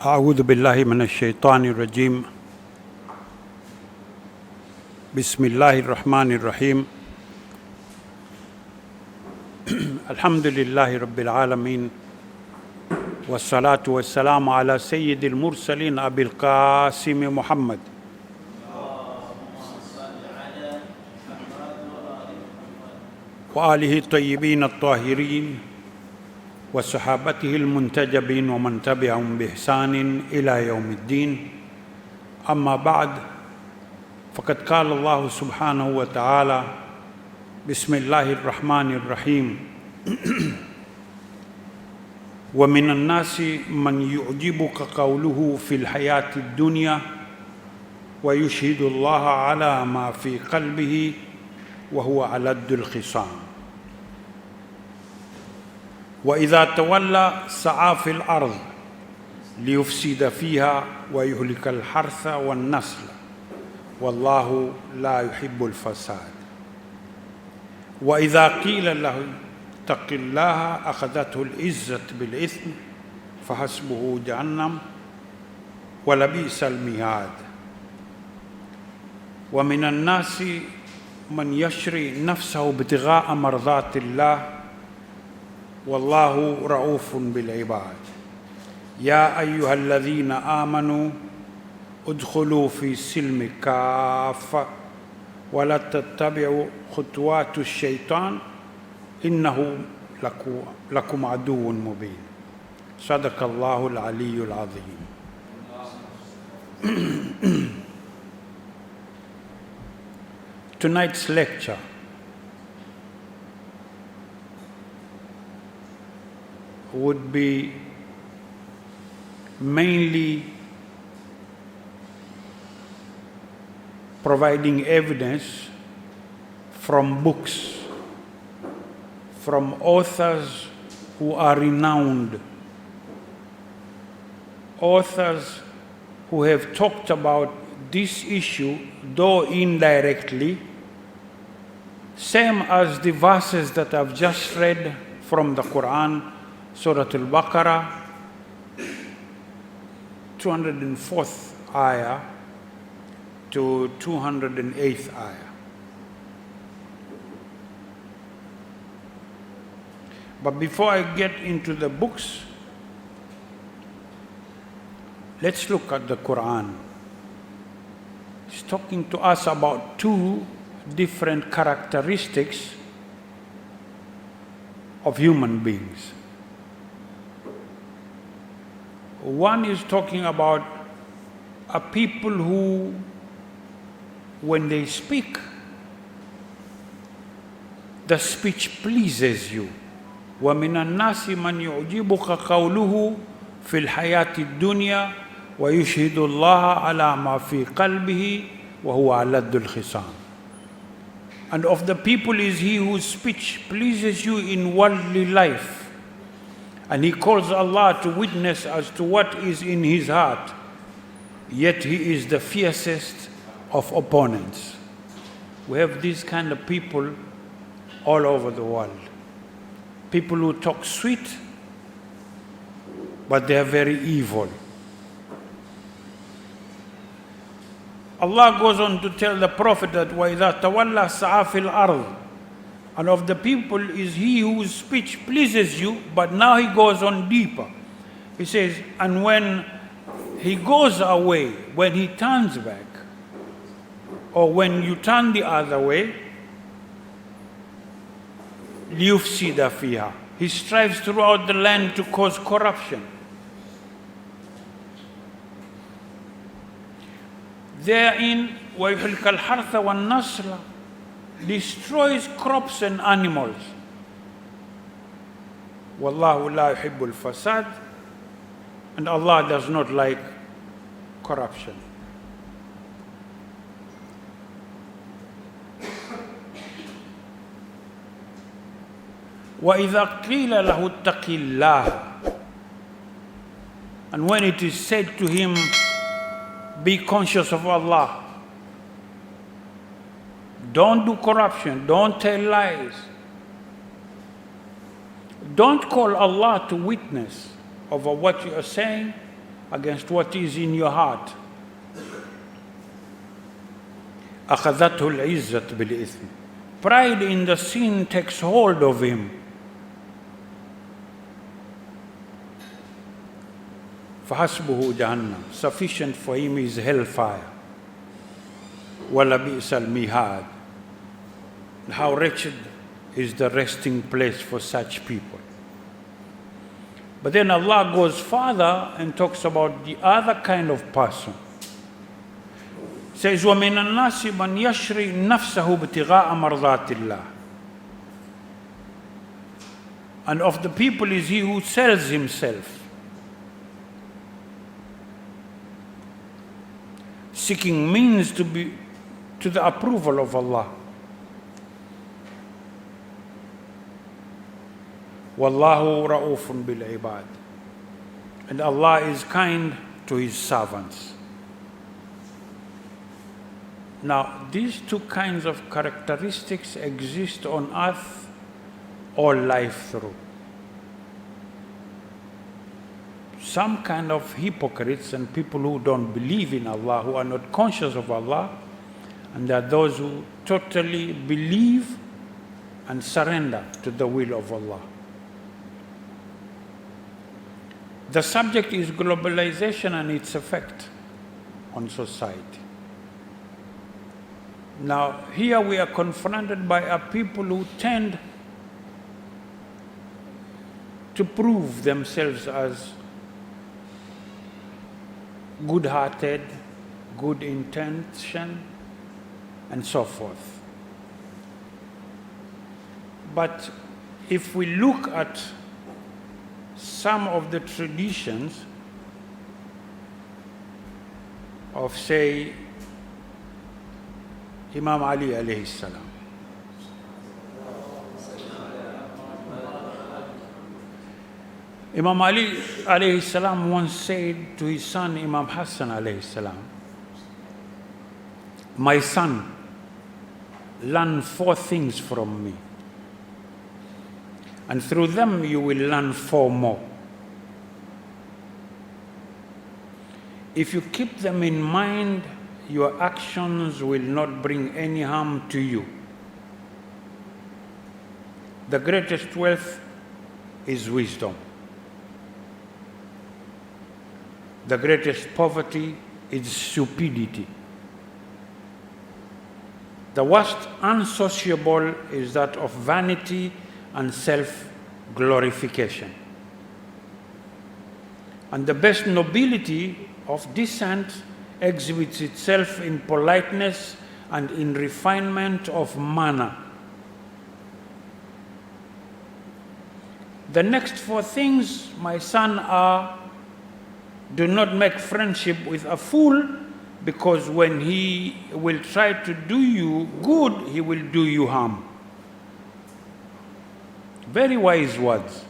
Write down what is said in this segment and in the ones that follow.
أعوذ بالله من الشيطان الرجيم. بسم الله الرحمن الرحيم. الحمد لله رب العالمين، والصلاة والسلام على سيد المرسلين أبي القاسم محمد وآله الطيبين الطاهرين وصحابته المنتجبين ومن تبعهم بإحسان إلى يوم الدين. أما بعد، فقد قال الله سبحانه وتعالى: بسم الله الرحمن الرحيم. ومن الناس من يعجبك قوله في الحياة الدنيا ويشهد الله على ما في قلبه وهو ألد الخصام. وإذا تولى سعى في الأرض ليفسد فيها ويهلك الحرث والنسل والله لا يحب الفساد. وإذا قيل له اتق الله أخذته العزة بالإثم فحسبه جهنم ولبئس المهاد. ومن الناس من يشري نفسه ابتغاء مرضات الله والله رؤوف بالعباد. يا أيها الذين آمنوا ادخلوا في السلم كافة ولا تتبعوا خطوات الشيطان إنه لكم عدو مبين. صدق الله العلي العظيم. Tonight's lecture would be mainly providing evidence from books, from authors who are renowned, authors who have talked about this issue, though indirectly, same as the verses that I've just read from the Quran, Surah Al-Baqarah, 204th ayah to 208th ayah. But before I get into the books, let's look at the Quran. It's talking to us about two different characteristics of human beings. One is talking about a people who, when they speak, the speech pleases you. وَمِنَ النَّاسِ مَنْ يُعْجِبُكَ قَوْلُهُ فِي الْحَيَاةِ الدُّنْيَا وَيُشْهِدُ اللَّهَ عَلَى مَا فِي قَلْبِهِ وَهُوَ أَلَدُّ الْخِصَامِ. And of the people is he whose speech pleases you in worldly life, and he calls Allah to witness as to what is in his heart, yet he is the fiercest of opponents. We have these kind of people all over the world. People who talk sweet, but they are very evil. Allah goes on to tell the Prophet that وَإِذَا تَوَلَّى سَعَى فِي الْأَرْضِ. And of the people is he whose speech pleases you, but now he goes on deeper. He says, and when he goes away, when he turns back, or when you turn the other way, لِيُفْسِدَ فِيهَا. He strives throughout the land to cause corruption. Therein, وَيُحْلِكَ الْحَرْثَ وَالنَّسْلَ, destroys crops and animals. وَاللَّهُ لَا يُحِبُّ الْفَسَادِ, and Allah does not like corruption. وَإِذَا قِيلَ لَهُ اتَّقِ اللَّهَ, and when it is said to him, be conscious of Allah, don't do corruption, don't tell lies, don't call Allah to witness over what you are saying, against what is in your heart. أخذته العزة بالإثم. Pride in the sin takes hold of him. فحسبه جهنم. Sufficient for him is hellfire. وَلَبِئْسَ الْمِهَادُ. How wretched is the resting place for such people. But then Allah goes further and talks about the other kind of person. Says, وَمِنَ النَّاسِ مَنْ يَشْرِي نَفْسَهُ ابْتِغَاءَ مَرْضَاتِ اللَّهِ. And of the people is he who sells himself, seeking means to the approval of Allah. Wallahu ra'ufun bil ibad. And Allah is kind to his servants. Now, these two kinds of characteristics exist on earth all life through. Some kind of hypocrites and people who don't believe in Allah, who are not conscious of Allah, and there are those who totally believe and surrender to the will of Allah. The subject is globalization and its effect on society. Now, here we are confronted by a people who tend to prove themselves as good-hearted, good intention, and so forth. But if we look at some of the traditions of, say, Imam Ali alayhi salam. Imam Ali alayhi salam once said to his son Imam Hassan alayhi salam, "My son, learn 4 things from me, and through them you will learn 4 more. If you keep them in mind, your actions will not bring any harm to you. The greatest wealth is wisdom. The greatest poverty is stupidity. The worst unsociable is that of vanity and self-glorification. And the best nobility of descent exhibits itself in politeness and in refinement of manner. The next 4 things, my son, are: do not make friendship with a fool, because when he will try to do you good, he will do you harm." Very wise words.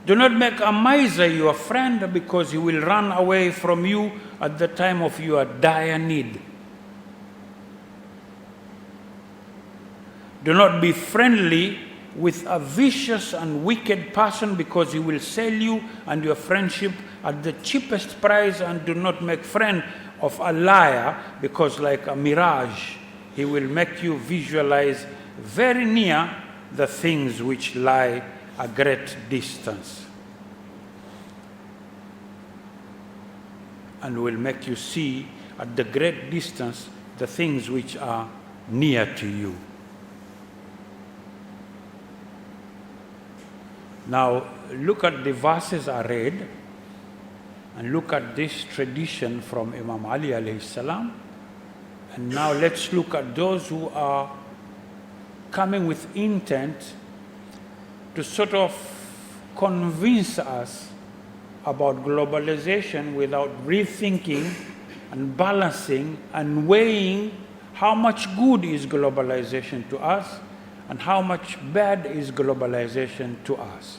Do not make a miser your friend, because he will run away from you at the time of your dire need. Do not be friendly with a vicious and wicked person, because he will sell you and your friendship at the cheapest price. And do not make friend of a liar, because like a mirage, he will make you visualize very near the things which lie a great distance, and will make you see at the great distance the things which are near to you. Now, look at the verses I read, and look at this tradition from Imam Ali alayhi salam. And now let's look at those who are coming with intent to sort of convince us about globalization without rethinking and balancing and weighing how much good is globalization to us and how much bad is globalization to us.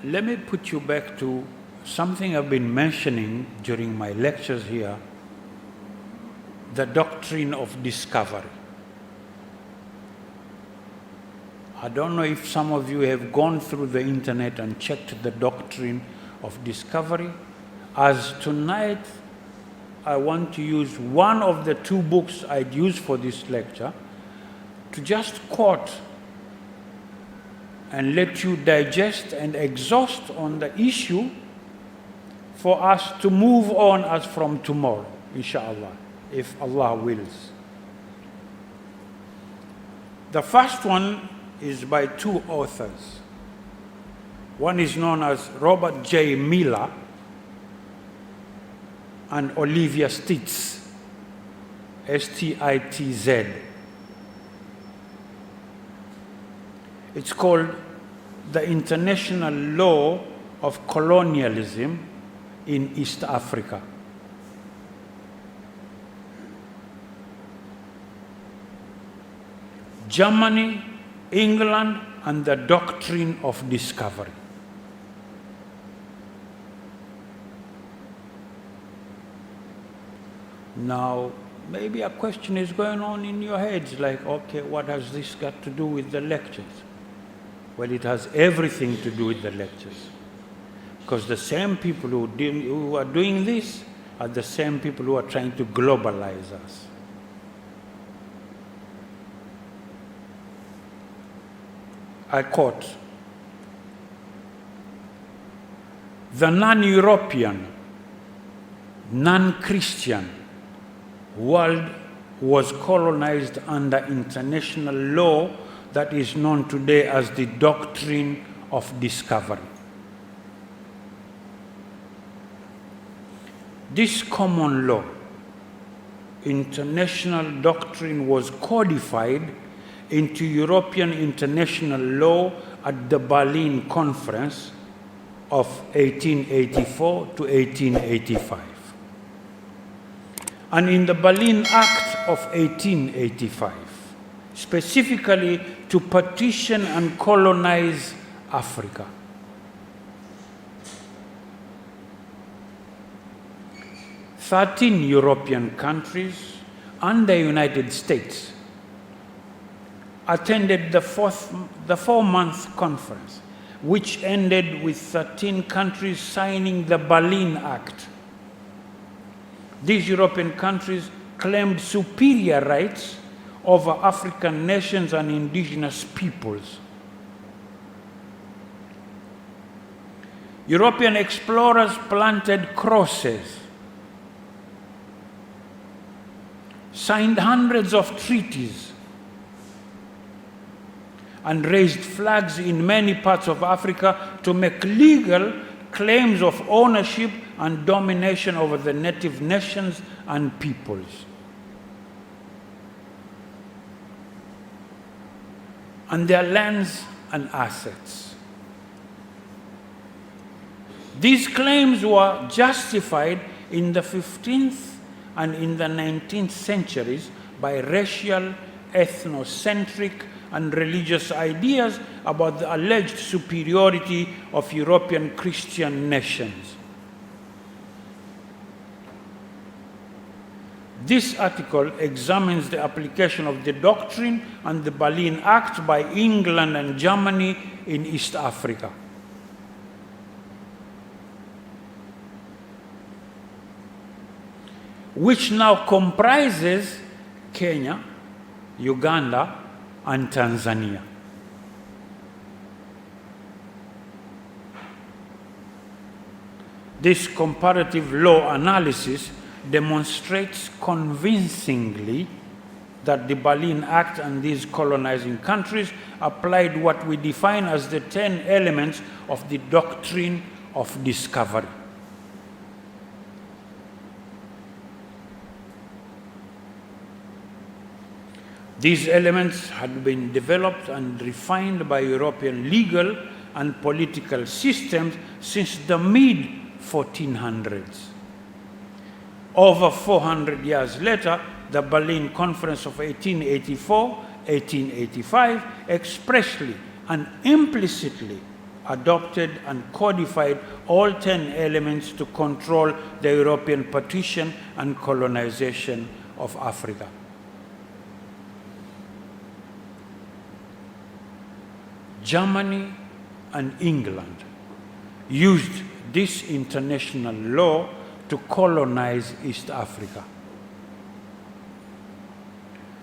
let me put you back to something I've been mentioning during my lectures here, the doctrine of discovery. I don't know if some of you have gone through the internet and checked the doctrine of discovery. As tonight, I want to use one of the two books I'd use for this lecture to just quote and let you digest and exhaust on the issue for us to move on as from tomorrow, inshallah, if Allah wills. The first one is by two authors. One is known as Robert J. Miller and Olivia Stitz, S-T-I-T-Z. It's called The International Law of Colonialism in East Africa. Germany, England, and the doctrine of discovery. Now, maybe a question is going on in your heads, like, okay, what has this got to do with the lectures? Well, it has everything to do with the lectures. Because the same people who are doing this are the same people who are trying to globalize us. I quote, "The non-European, non-Christian world was colonized under international law that is known today as the doctrine of discovery. This common law, international doctrine, was codified into European international law at the Berlin Conference of 1884 to 1885. And in the Berlin Act of 1885, specifically to partition and colonize Africa. Thirteen European countries and the United States attended the 4-month conference, which ended with 13 countries signing the Berlin Act. These European countries claimed superior rights over African nations and indigenous peoples. European explorers planted crosses, signed hundreds of treaties, and raised flags in many parts of Africa to make legal claims of ownership and domination over the native nations and peoples. And their lands and assets. These claims were justified in the 15th and in the 19th centuries by racial, ethnocentric, and religious ideas about the alleged superiority of European Christian nations. This article examines the application of the doctrine and the Berlin Act by England and Germany in East Africa. Which now comprises Kenya, Uganda, and Tanzania. This comparative law analysis demonstrates convincingly that the Berlin Act and these colonizing countries applied what we define as the 10 elements of the doctrine of discovery. These elements had been developed and refined by European legal and political systems since the mid-1400s. Over 400 years later, the Berlin Conference of 1884-1885 expressly and implicitly adopted and codified all 10 elements to control the European partition and colonization of Africa. Germany and England used this international law to colonize East Africa.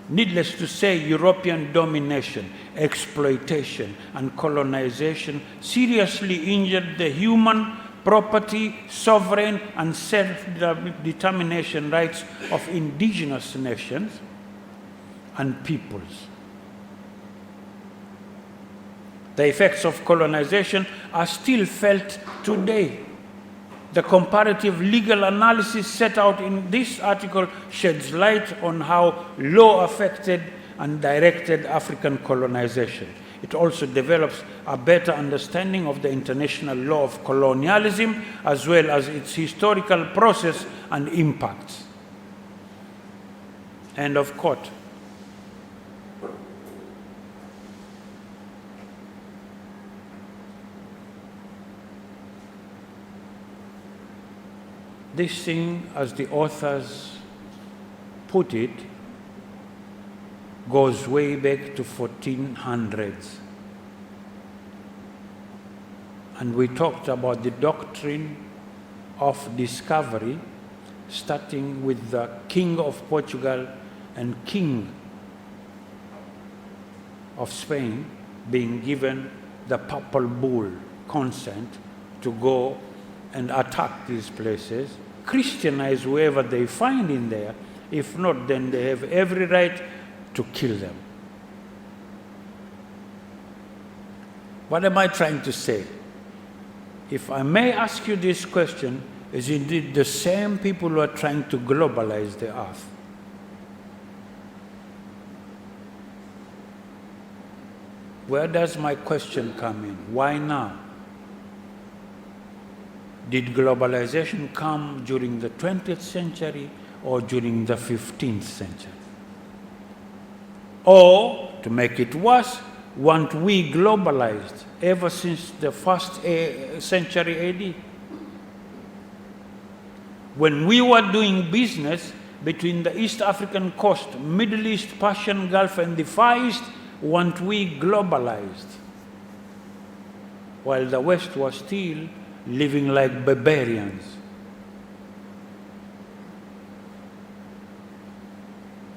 Needless to say, European domination, exploitation, and colonization seriously injured the human property, sovereign, and self-determination rights of indigenous nations and peoples. The effects of colonization are still felt today. The comparative legal analysis set out in this article sheds light on how law affected and directed African colonization. It also develops a better understanding of the international law of colonialism, as well as its historical process and impacts. End of quote. This thing, as the authors put it, goes way back to 1400s. And we talked about the doctrine of discovery, starting with the King of Portugal and King of Spain being given the papal bull consent to go and attack these places, Christianize whoever they find in there. If not, then they have every right to kill them. What am I trying to say? If I may ask you this question, is indeed the same people who are trying to globalize the earth. Where does my question come in? Why now? Did globalization come during the 20th century or during the 15th century? Or, to make it worse, weren't we globalized ever since the first century AD? When we were doing business between the East African coast, Middle East, Persian Gulf, and the Far East, weren't we globalized? While the West was still living like barbarians.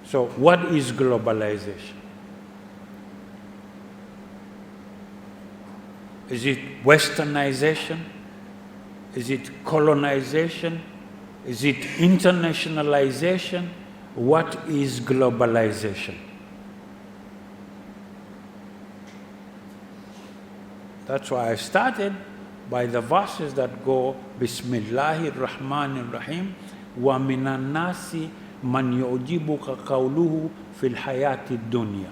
So what is globalization? Is it westernization? Is it colonization? Is it internationalization? What is globalization? That's why I started by the verses that go, Bismillahir Rahmanir Rahim, wa minan nasi man yu'jibuka qawluhu fil hayati dunya.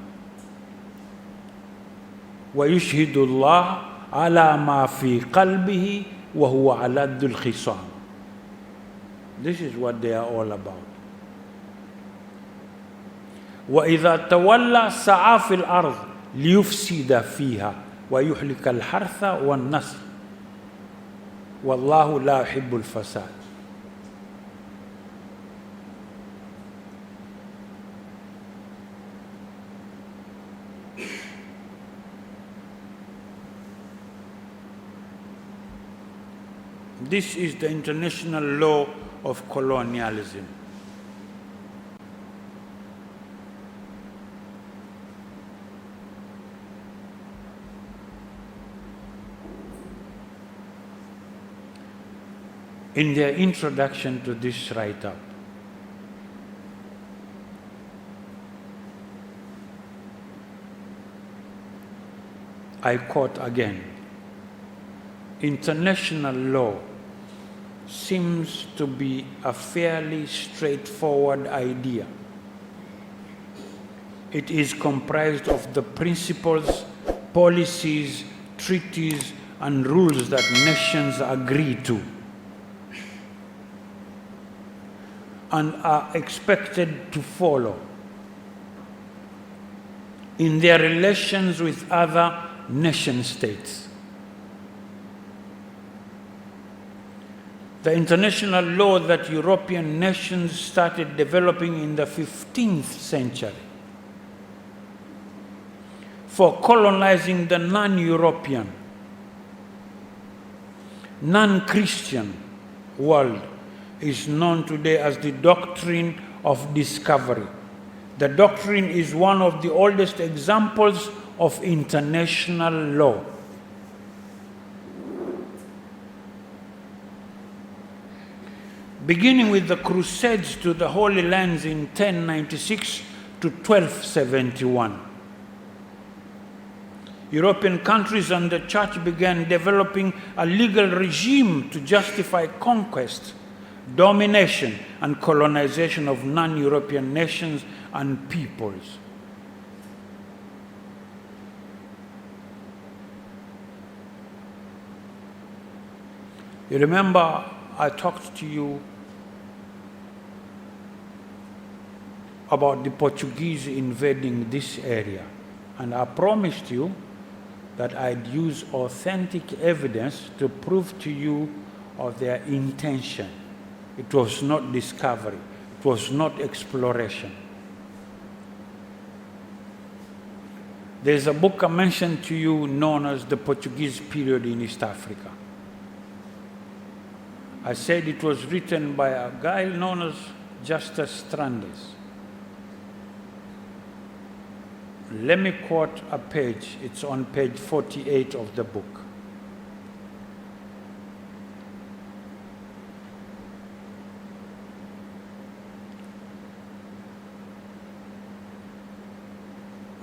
Wa yushhidu Allah ala ma fi qalbihi wa huwa aladul khisam. This is what they are all about. وَإِذَا تَوَلَّى سَعَى فِي الْأَرْضِ لِيُفْسِدَ فِيهَا وَيُحْلِكَ الْحَرْثَ وَالنَّسْلَ وَاللَّهُ لَا يُحِبُّ الْفَسَادَ. This is the international law of colonialism. In their introduction to this write-up, I quote again, international law seems to be a fairly straightforward idea. It is comprised of the principles, policies, treaties, and rules that nations agree to and are expected to follow in their relations with other nation states. the international law that European nations started developing in the 15th century for colonizing the non-European, non-Christian world is known today as the doctrine of discovery. The doctrine is one of the oldest examples of international law. Beginning with the Crusades to the Holy Lands in 1096 to 1271. European countries and the Church began developing a legal regime to justify conquest, domination, and colonization of non-European nations and peoples. You remember I talked to you about the Portuguese invading this area, and I promised you that I'd use authentic evidence to prove to you of their intention. It was not discovery. It was not exploration. There's a book I mentioned to you known as the Portuguese period in East Africa. I said it was written by a guy known as Justus Strandes. Let me quote a page. It's on page 48 of the book.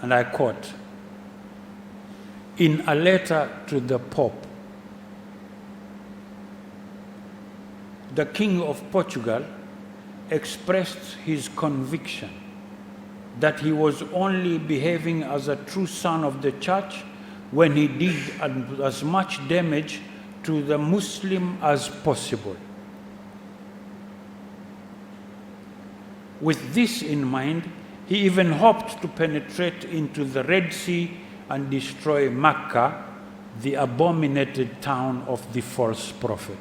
And I quote, in a letter to the Pope, the King of Portugal expressed his conviction that he was only behaving as a true son of the Church when he did as much damage to the Muslim as possible. With this in mind, he even hoped to penetrate into the Red Sea and destroy Mecca, the abominated town of the false prophet.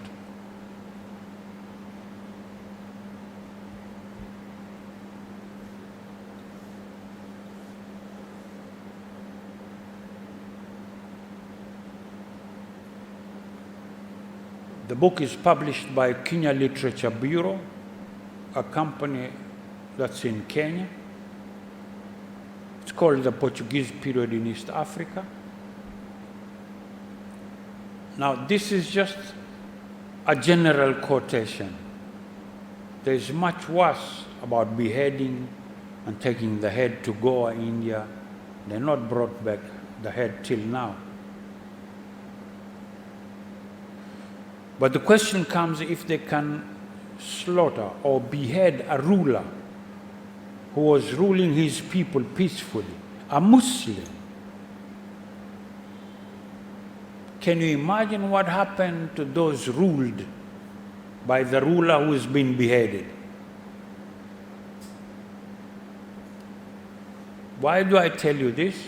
The book is published by Kenya Literature Bureau, a company that's in Kenya. It's called The Portuguese Period in East Africa. Now, this is just a general quotation. There's much worse about beheading and taking the head to Goa, India. They're not brought back the head till now. But the question comes if they can slaughter or behead a ruler who was ruling his people peacefully, a Muslim. Can you imagine what happened to those ruled by the ruler who has been beheaded? Why do I tell you this?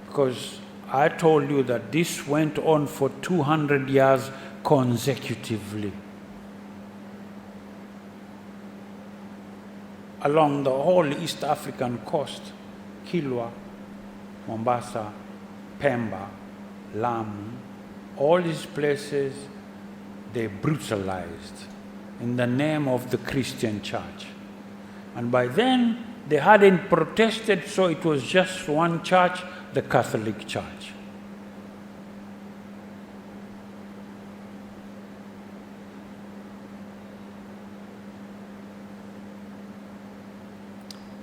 Because I told you that this went on for 200 years consecutively. Along the whole East African coast, Kilwa, Mombasa, Pemba, Lamu, all these places, they brutalized in the name of the Christian church. And by then, they hadn't protested, so it was just one church, the Catholic Church.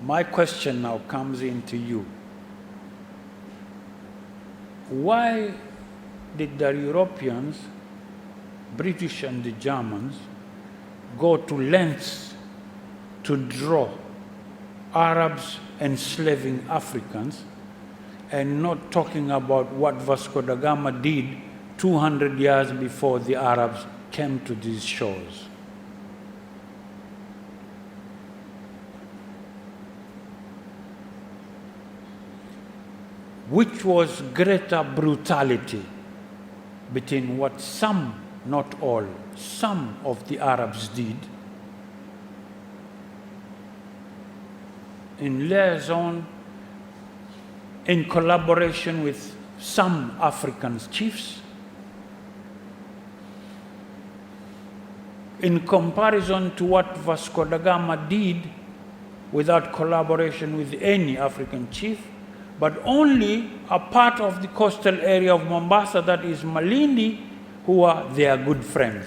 My question now comes into you. Why did the Europeans, British and the Germans, go to lengths to draw Arabs enslaving Africans and not talking about what Vasco da Gama did 200 years before the Arabs came to these shores? Which was greater brutality between what some not all, some of the Arabs did, in liaison, in collaboration with some African chiefs, in comparison to what Vasco da Gama did without collaboration with any African chief, but only a part of the coastal area of Mombasa, that is Malindi, who are their good friends.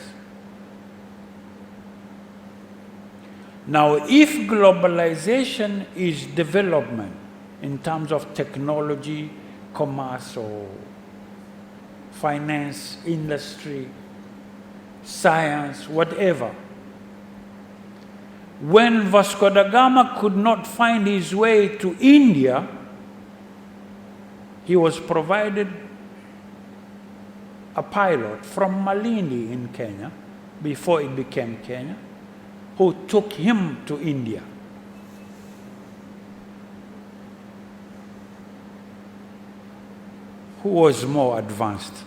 Now, if globalization is development in terms of technology, commerce, or finance, industry, science, whatever, when Vasco da Gama could not find his way to India, he was provided a pilot from Malindi in Kenya, before it became Kenya, who took him to India. Who was more advanced?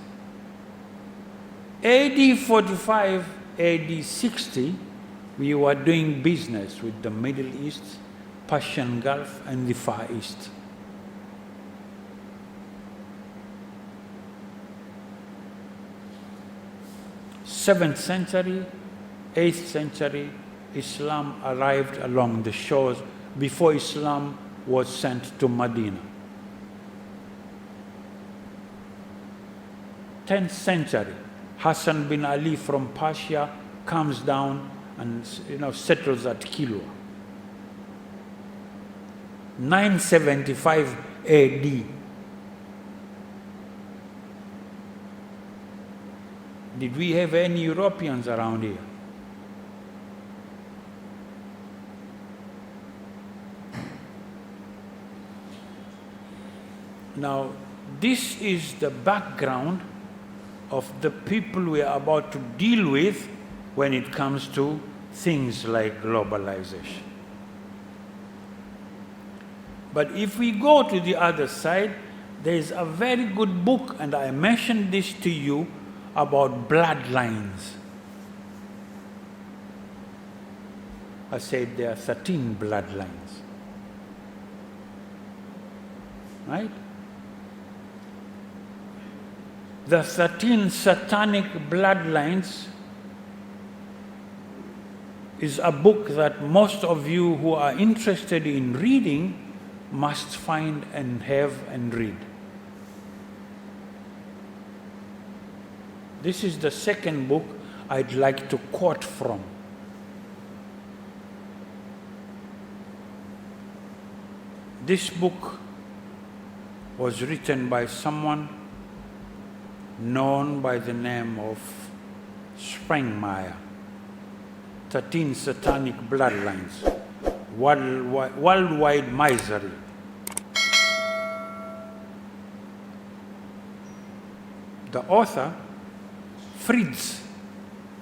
AD 45, AD 60, we were doing business with the Middle East, Persian Gulf, and the Far East. Seventh century, 8th century, Islam arrived along the shores before Islam was sent to Medina. 10th century, Hassan bin Ali from Persia comes down and settles at Kilwa. 975 AD. Did we have any Europeans around here? Now, this is the background of the people we are about to deal with when it comes to things like globalization. But if we go to the other side, there is a very good book, and I mentioned this to you, about bloodlines. I said there are 13 bloodlines. Right? The 13 satanic bloodlines is a book that most of you who are interested in reading must find and have and read. This is the second book I'd like to quote from. This book was written by someone known by the name of Springmeyer. 13 Satanic Bloodlines, Worldwide Misery. The author, Fritz,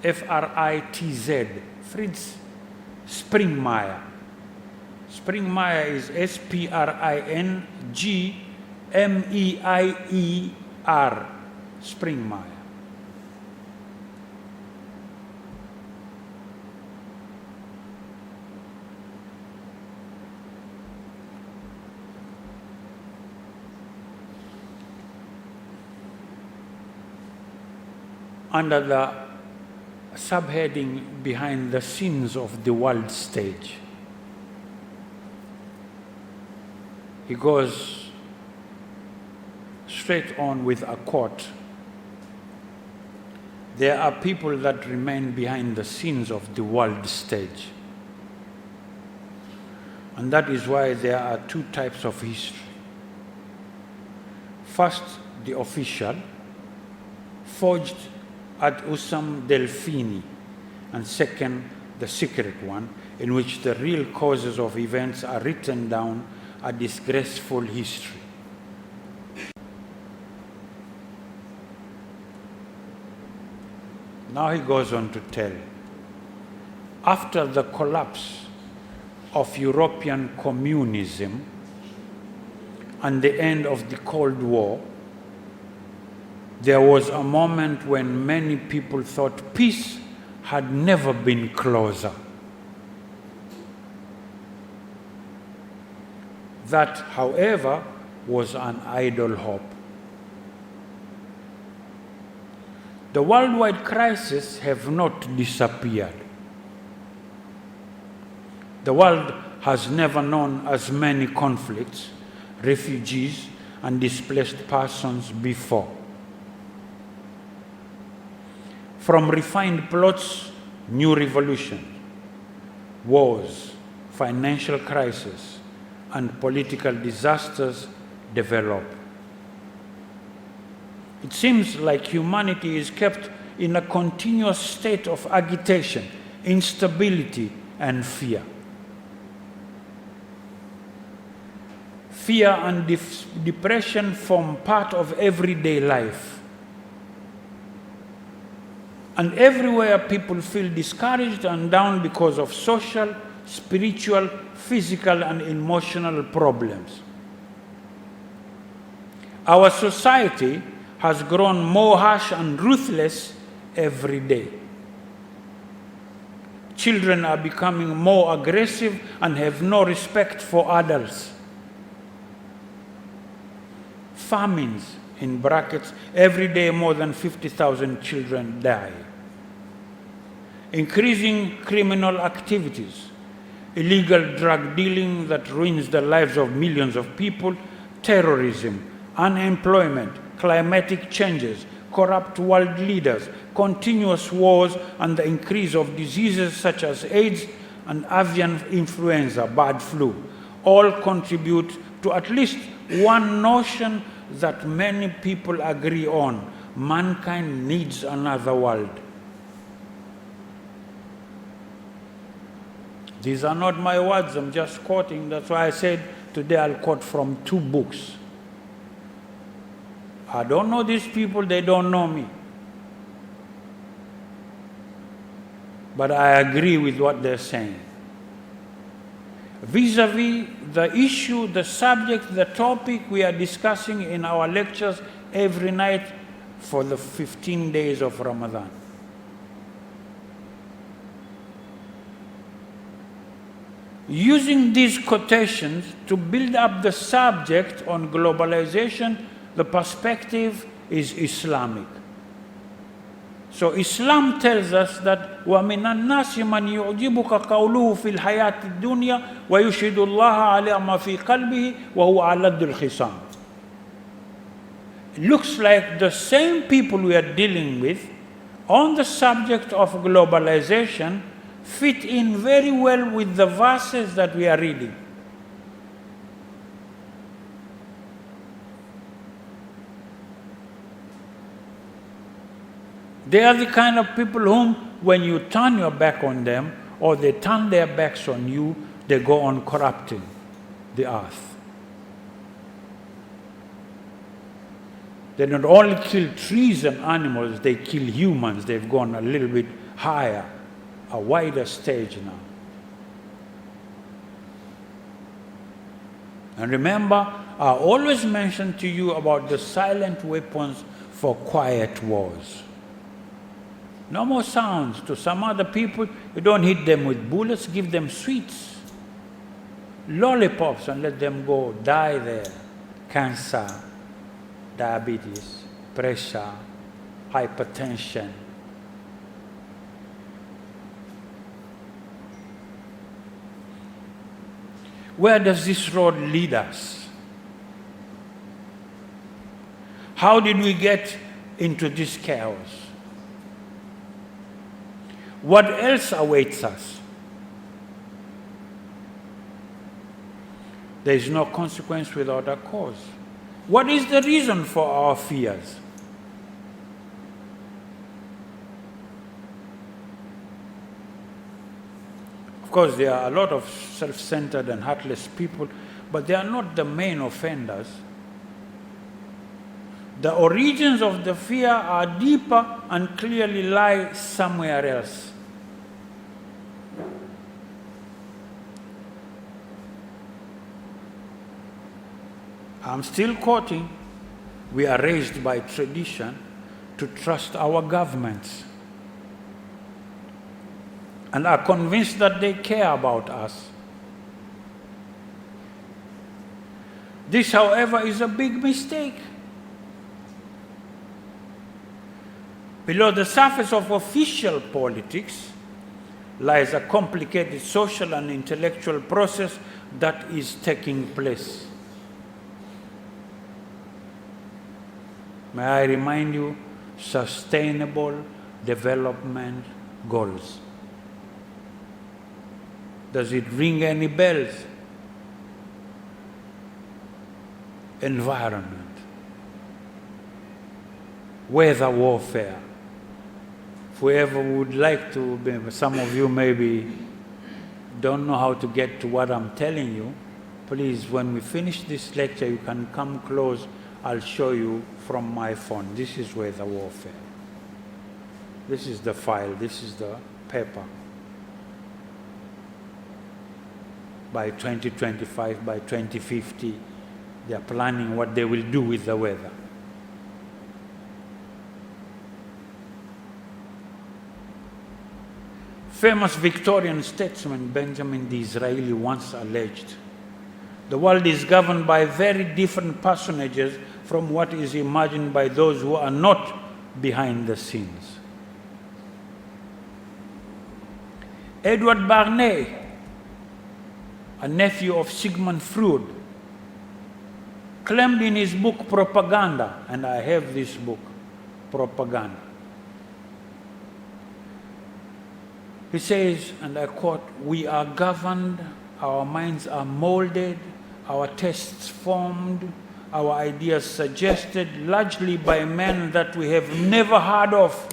F-R-I-T-Z, Fritz Springmeyer. Springmeyer is S-P-R-I-N-G-M-E-I-E-R, Springmeyer. Under the subheading Behind the Scenes of the World Stage, he goes straight on with a quote. There are people that remain behind the scenes of the world stage. And that is why there are two types of history. First, the official, forged at Usam Delfini, and second, the secret one, in which the real causes of events are written down, a disgraceful history. Now he goes on to tell, after the collapse of European communism and the end of the Cold War, There was a moment when many people thought peace had never been closer. That, however, was an idle hope. The worldwide crises have not disappeared. The world has never known as many conflicts, refugees, and displaced persons before. From refined plots, new revolutions, wars, financial crises, and political disasters develop. It seems like humanity is kept in a continuous state of agitation, instability, and fear. Fear and depression form part of everyday life. And everywhere people feel discouraged and down because of social, spiritual, physical, and emotional problems. Our society has grown more harsh and ruthless every day. Children are becoming more aggressive and have no respect for adults. Famines, in brackets, every day more than 50,000 children die. Increasing criminal activities, illegal drug dealing that ruins the lives of millions of people, terrorism, unemployment, climatic changes, corrupt world leaders, continuous wars, and the increase of diseases such as AIDS and avian influenza, bird flu, all contribute to at least one notion that many people agree on: mankind needs another world. These are not my words, I'm just quoting. That's why I said today I'll quote from 2 books. I don't know these people, they don't know me. But I agree with what they're saying. Vis-a-vis the issue, the subject, the topic we are discussing in our lectures every night for the 15 days of Ramadan. Using these quotations to build up the subject on globalization, the perspective is Islamic. So Islam tells us that وَمِنَ النَّاسِ مَنْ يُعْجِبُكَ قَوْلُهُ فِي الْحَيَاةِ الدُّنْيَا وَيُشْهِدُ اللَّهَ عَلَى مَا فِي قَلْبِهِ وَهُوَ أَلَدُّ الْخِصَامِ. It looks like the same people we are dealing with on the subject of globalization fit in very well with the verses that we are reading. They are the kind of people whom, when you turn your back on them, or they turn their backs on you, they go on corrupting the earth. They not only kill trees and animals, they kill humans. They've gone a little bit higher, a wider stage now. And remember, I always mention to you about the silent weapons for quiet wars. No more sounds. To some other people, you don't hit them with bullets, give them sweets, lollipops, and let them go die there. Cancer, diabetes, pressure, hypertension. Where does this road lead us? How did we get into this chaos? What else awaits us? There is no consequence without a cause. What is the reason for our fears? Of course, there are a lot of self-centered and heartless people, but they are not the main offenders. The origins of the fear are deeper and clearly lie somewhere else. I'm still quoting, we are raised by tradition to trust our governments and are convinced that they care about us. This, however, is a big mistake. Below the surface of official politics lies a complicated social and intellectual process that is taking place. May I remind you, sustainable development goals. Does it ring any bells? Environment, weather warfare. If we ever would like to, some of you maybe don't know how to get to what I'm telling you, please, when we finish this lecture, you can come close. I'll show you from my phone. This is weather warfare. This is the file. This is the paper. By 2025, by 2050, they are planning what they will do with the weather. Famous Victorian statesman Benjamin Disraeli once alleged, the world is governed by very different personages from what is imagined by those who are not behind the scenes. Edward Barney, a nephew of Sigmund Freud, claimed in his book Propaganda, and I have this book, Propaganda. He says, and I quote, "We are governed, our minds are molded, our tastes formed, our ideas suggested largely by men that we have never heard of.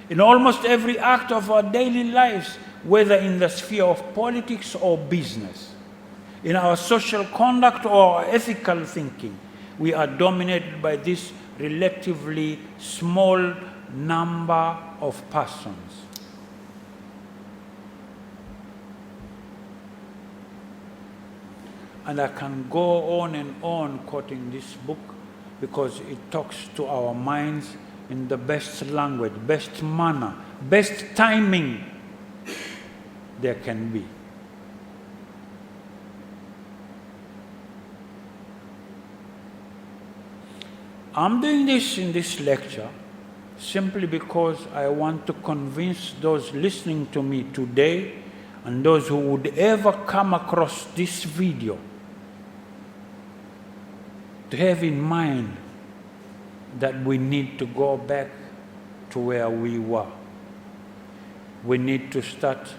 In almost every act of our daily lives, whether in the sphere of politics or business, in our social conduct or our ethical thinking, we are dominated by this relatively small number of persons." And I can go on and on quoting this book because it talks to our minds in the best language, best manner, best timing there can be. I'm doing this in this lecture simply because I want to convince those listening to me today and those who would ever come across this video to have in mind that we need to go back to where we were. We need to start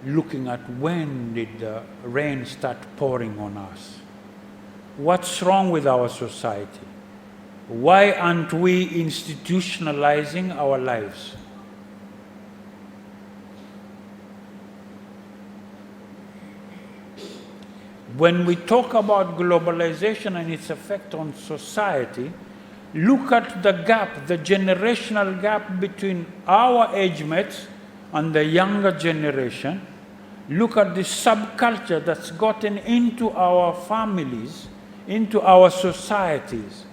looking at when did the rain start pouring on us. What's wrong with our society? Why aren't we institutionalizing our lives? When we talk about globalization and its effect on society, look at the gap, the generational gap between our age mates and the younger generation. Look at the subculture that's gotten into our families, into our societies.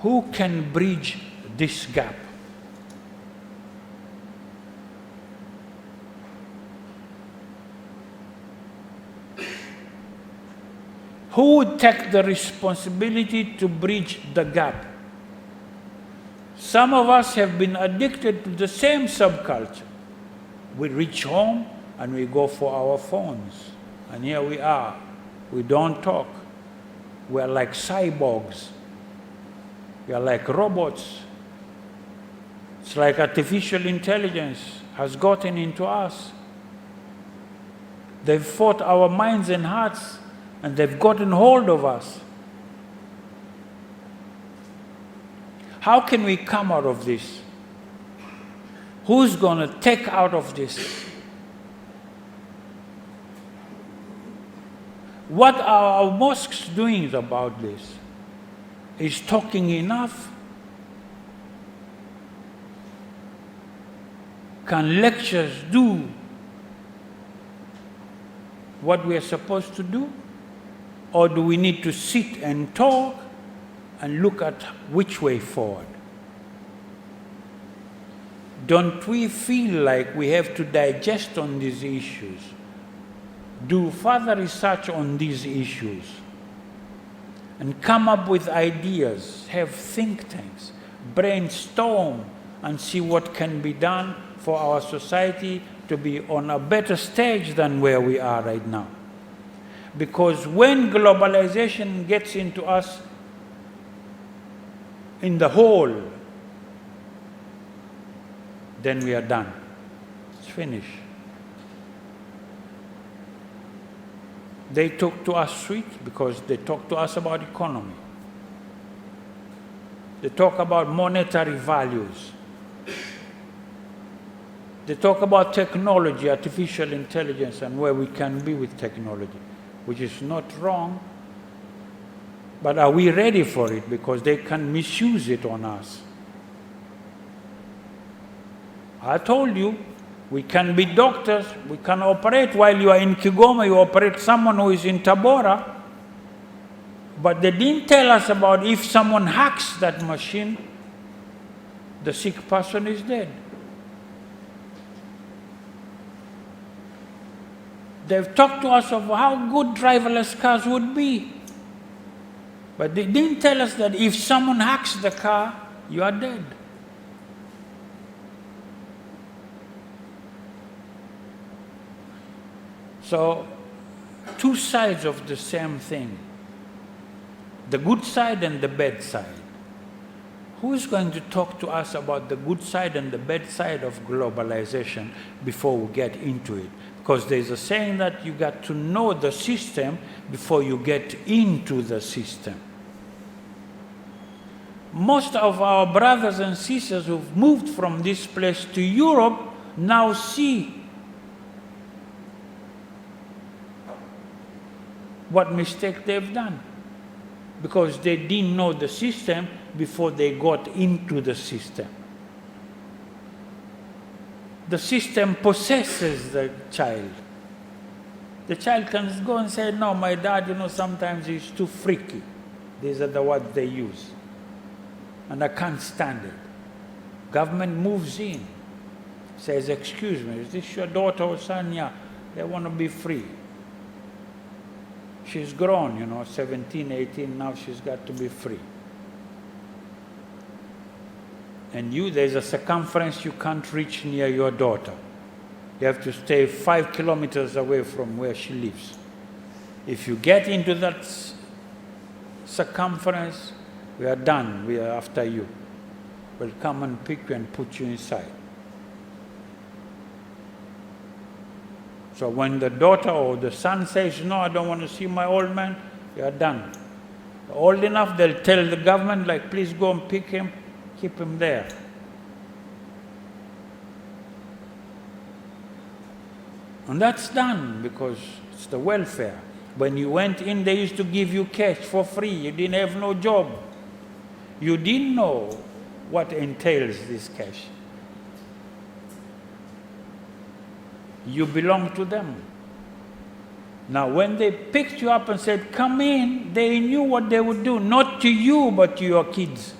Who can bridge this gap? Who would take the responsibility to bridge the gap? Some of us have been addicted to the same subculture. We reach home and we go for our phones. And here we are. We don't talk. We are like cyborgs. We are like robots. It's like artificial intelligence has gotten into us. They've fought our minds and hearts, and they've gotten hold of us. How can we come out of this? Who's going to take out of this? What are our mosques doing about this? Is talking enough? Can lectures do what we are supposed to do? Or do we need to sit and talk and look at which way forward? Don't we feel like we have to digest on these issues? Do further research on these issues and come up with ideas, have think tanks, brainstorm and see what can be done for our society to be on a better stage than where we are right now. Because when globalization gets into us in the whole, then we are done. It's finished. They talk to us sweet because they talk to us about economy. They talk about monetary values. They talk about technology, artificial intelligence, and where we can be with technology, which is not wrong. But are we ready for it? Because they can misuse it on us. I told you, we can be doctors, we can operate while you are in Kigoma, you operate someone who is in Tabora. But they didn't tell us about if someone hacks that machine, the sick person is dead. They've talked to us of how good driverless cars would be. But they didn't tell us that if someone hacks the car, you are dead. So, two sides of the same thing. The good side and the bad side. Who is going to talk to us about the good side and the bad side of globalization before we get into it? Because there's a saying that you got to know the system before you get into the system. Most of our brothers and sisters who've moved from this place to Europe now see what mistake they've done, because they didn't know the system before they got into the system. The system possesses the child. The child can go and say, no, my dad, sometimes he's too freaky. These are the words they use. And I can't stand it. Government moves in, says, excuse me, is this your daughter or son? Yeah, they want to be free. She's grown, 17, 18, now she's got to be free. And there's a circumference you can't reach near your daughter. You have to stay 5 kilometers away from where she lives. If you get into that circumference, we are done, we are after you. We'll come and pick you and put you inside. So when the daughter or the son says, no, I don't want to see my old man, you are done. Old enough, they'll tell the government, like, please go and pick him, keep him there. And that's done because it's the welfare. When you went in, they used to give you cash for free. You didn't have no job. You didn't know what entails this cash. You belong to them. Now, when they picked you up and said, come in, they knew what they would do, not to you, but to your kids.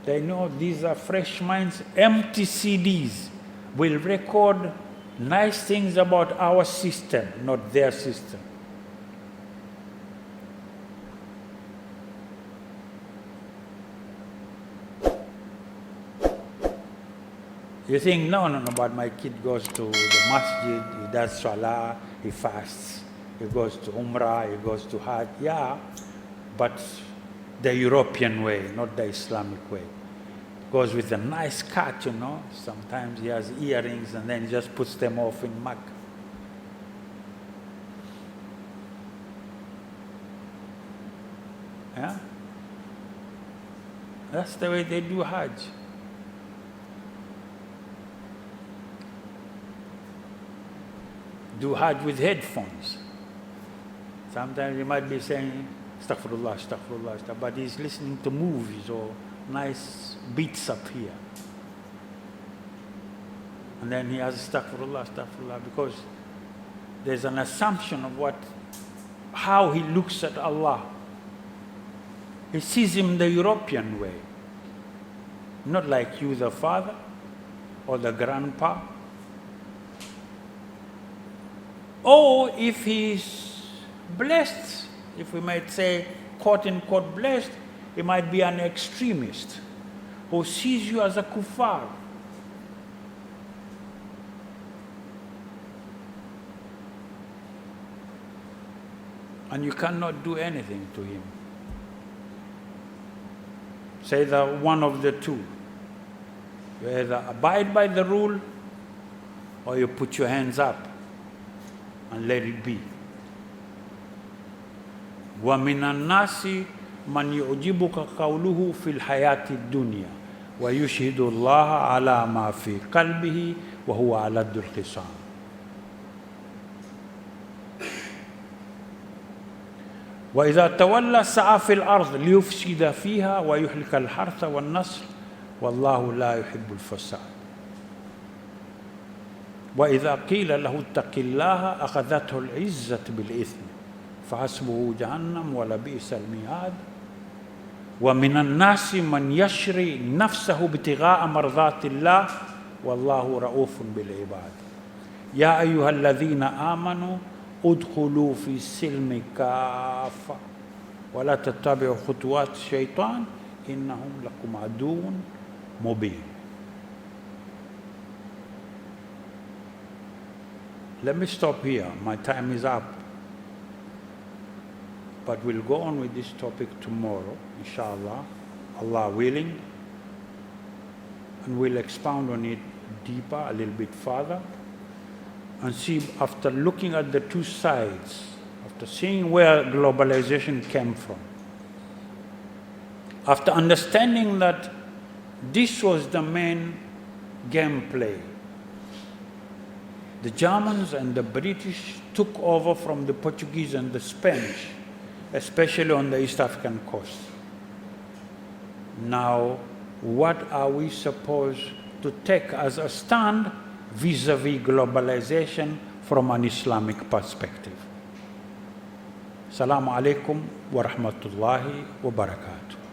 They know these are fresh minds. Empty CDs will record nice things about our system, not their system. You think, no, but my kid goes to the masjid, he does salah, he fasts, he goes to umrah, he goes to hajj. Yeah, but the European way, not the Islamic way. Goes with a nice cut, Sometimes he has earrings and then he just puts them off in Makkah. Yeah? That's the way they do hajj. Do hajj with headphones. Sometimes you might be saying, astaghfirullah, astaghfirullah, astaghfirullah, but he's listening to movies or nice beats up here. And then he has astaghfirullah, astaghfirullah, because there's an assumption of how he looks at Allah. He sees him the European way, not like you, the father or the grandpa. Or if he's blessed, if we might say, quote-unquote blessed, he might be an extremist who sees you as a kuffar. And you cannot do anything to him. Say that one of the two. You either abide by the rule or you put your hands up and let it be. وَمِنَ النَّاسِ مَنْ يُعْجِبُكَ قَوْلُهُ فِي الْحَيَاةِ الدُّنْيَا وَيُشْهِدُ اللَّهَ عَلَى مَا فِي قَلْبِهِ وَهُوَ أَلَدُّ الْخِصَامِ. وإذا تولى سعى في الأرض ليفسد فيها ويهلك الحرث والنسل والله لا يحب الفساد. وإذا قيل له اتق الله أخذته العزة بالإثم فحسبه جهنم ولبئس المهاد. ومن الناس من يشري نفسه ابتغاء مرضات الله والله رؤوف بالعباد. يا أيها الذين آمنوا ادخلوا في السلم كافة ولا تتبعوا خطوات الشيطان إنهم لكم عدو مبين. Let me stop here. My time is up. But we'll go on with this topic tomorrow, inshallah, Allah willing. And we'll expound on it deeper, a little bit further. And see, after looking at the two sides, after seeing where globalization came from, after understanding that this was the main gameplay, the Germans and the British took over from the Portuguese and the Spanish, especially on the East African coast. Now, what are we supposed to take as a stand vis-a-vis globalization from an Islamic perspective? Assalamu alaikum wa rahmatullahi wa barakatuh.